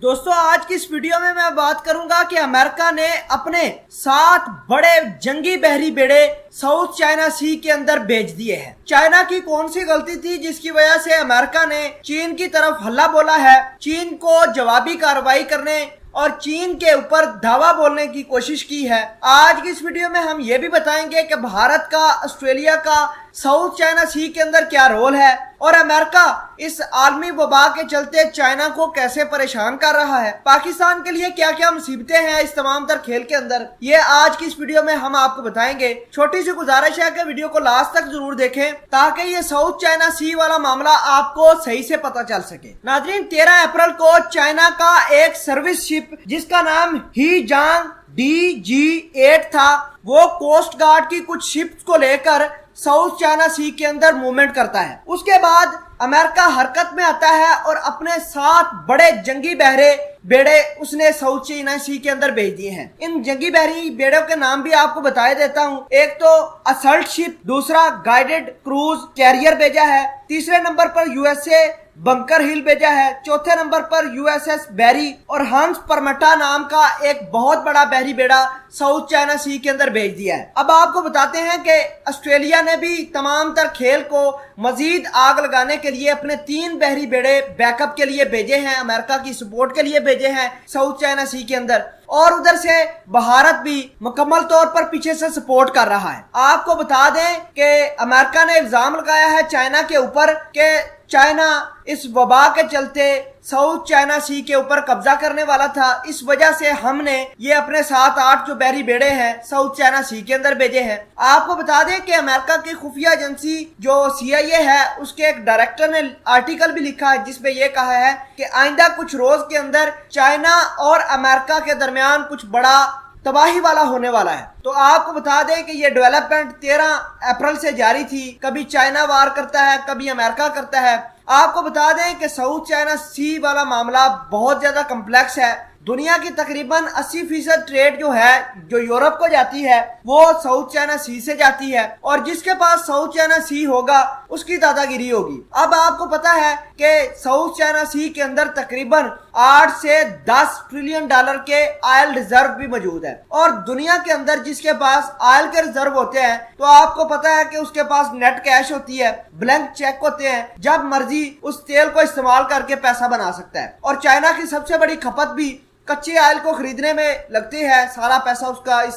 दोस्तों आज की इस वीडियो में मैं बात करूंगा कि अमेरिका ने अपने 7 बड़े जंगी बहरी बेड़े साउथ चाइना सी के अंदर भेज दिए हैं। चाइना की कौन सी गलती थी जिसकी वजह से अमेरिका ने चीन की तरफ हल्ला बोला है, चीन को जवाबी कार्रवाई करने और चीन के ऊपर धावा बोलने की कोशिश की है। आज की इस वीडियो में हम ये भी बताएंगे कि भारत का, ऑस्ट्रेलिया का साउथ चाइना सी के अंदर क्या रोल है और अमेरिका इस आलमी वबा के चलते चाइना को कैसे परेशान कर रहा है। पाकिस्तान के लिए क्या क्या मुसीबतें हैं इस तमाम तर खेल के अंदर, ये आज की इस वीडियो में हम आपको बताएंगे। छोटी सी गुजारिश है कि वीडियो को लास्ट तक जरूर देखें ताकि ये साउथ चाइना सी वाला मामला आपको सही से पता चल सके। नाजरीन, 13 अप्रैल को चाइना का एक सर्विस शिप जिसका नाम ही जांग DG-8 था, वो कोस्ट गार्ड की कुछ शिप्स को लेकर साउथ चाइना सी के अंदर मूवमेंट करता है। उसके बाद अमेरिका हरकत में आता है और अपने 7 बड़े जंगी बहरे बेड़े उसने साउथ चाइना सी के अंदर भेज दिए हैं। इन जंगी बहरी बेड़ों के नाम भी आपको बता देता हूँ। एक तो असल्ट शिप, दूसरा गाइडेड क्रूज कैरियर भेजा है, तीसरे नंबर पर USA बंकर हिल भेजा है, चौथे नंबर पर USS बैरी और हंस परमटा नाम का एक बहुत बड़ा बहरी बेड़ा साउथ चाइना सी के अंदर भेज दिया है। अब आपको बताते हैं कि ऑस्ट्रेलिया ने भी तमाम तर खेल को मजीद आग लगाने के लिए अपने 3 बहरी बेड़े बैकअप के लिए भेजे हैं, अमेरिका की सपोर्ट के लिए भेजे हैं साउथ चाइना सी के अंदर। और उधर से भारत भी मुकम्मल तौर पर पीछे से सपोर्ट कर रहा है। आपको बता दें कि अमेरिका ने इल्जाम लगाया है चाइना के ऊपर कि चाइना इस वबा के चलते साउथ चाइना सी के ऊपर कब्जा करने वाला था, इस वजह से हमने ये अपने 7-8 जो बहरी बेड़े हैं साउथ चाइना सी के अंदर भेजे हैं। आपको बता दें कि अमेरिका की खुफिया एजेंसी जो CIA है उसके एक डायरेक्टर ने आर्टिकल भी लिखा है जिसमें यह कहा है कि आइंदा कुछ रोज के अंदर चाइना और अमेरिका के दरमियान कुछ बड़ा तबाही वाला होने वाला है। तो आपको बता दें कि ये डेवलपमेंट 13 अप्रैल से जारी थी। कभी चाइना वार करता है, कभी अमेरिका करता है। आपको बता दें कि साउथ चाइना सी वाला मामला बहुत ज्यादा कम्प्लेक्स है। दुनिया की तकरीबन 80% ट्रेड जो है, जो यूरोप को जाती है, वो साउथ चाइना सी से जाती है और जिसके पास साउथ चाइना सी होगा उसकी दादागिरी होगी। अब आपको पता है कि साउथ चाइना सी के अंदर तकरीबन 8 से 10 ट्रिलियन डॉलर के ऑयल रिजर्व भी मौजूद है और दुनिया के अंदर जिसके पास ऑयल के रिजर्व होते हैं तो आपको पता है कि उसके पास नेट कैश होती है, ब्लैंक चेक होते हैं, जब मर्जी उस तेल को इस्तेमाल करके पैसा बना सकता है। और चाइना की सबसे बड़ी खपत भी कच्चे ऑयल को खरीदने में लगती है, सारा पैसा उसका इस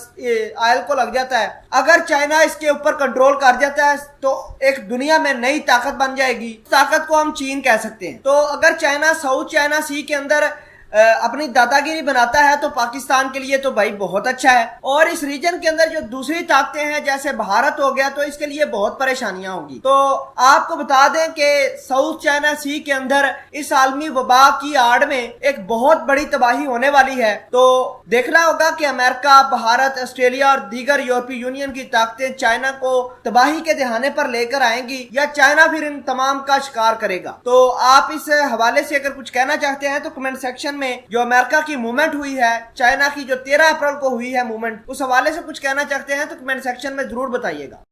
ऑयल को लग जाता है। अगर चाइना इसके ऊपर कंट्रोल कर जाता है तो एक दुनिया में नई ताकत बन जाएगी। ताकत को हम चीन कह सकते हैं। तो अगर चाइना साउथ चाइना सी के अंदर अपनी दादागिरी बनाता है तो पाकिस्तान के लिए तो भाई बहुत अच्छा है और इस रीजन के अंदर जो दूसरी ताकतें हैं जैसे भारत हो गया तो इसके लिए बहुत परेशानियां होगी। तो आपको बता दें कि साउथ चाइना सी के अंदर इस आलमी वबा की आड़ में एक बहुत बड़ी तबाही होने वाली है। तो देखना होगा कि अमेरिका, भारत, ऑस्ट्रेलिया और दीगर यूरोपीय यूनियन की ताकतें चाइना को तबाही के दहाने पर लेकर आएंगी या चाइना फिर इन तमाम का शिकार करेगा। तो आप इस हवाले से अगर कुछ कहना चाहते हैं तो कमेंट सेक्शन में जो अमेरिका की मूवमेंट हुई है, चाइना की जो 13 अप्रैल को हुई है मूवमेंट, उस हवाले से कुछ कहना चाहते हैं तो कमेंट सेक्शन में जरूर बताइएगा।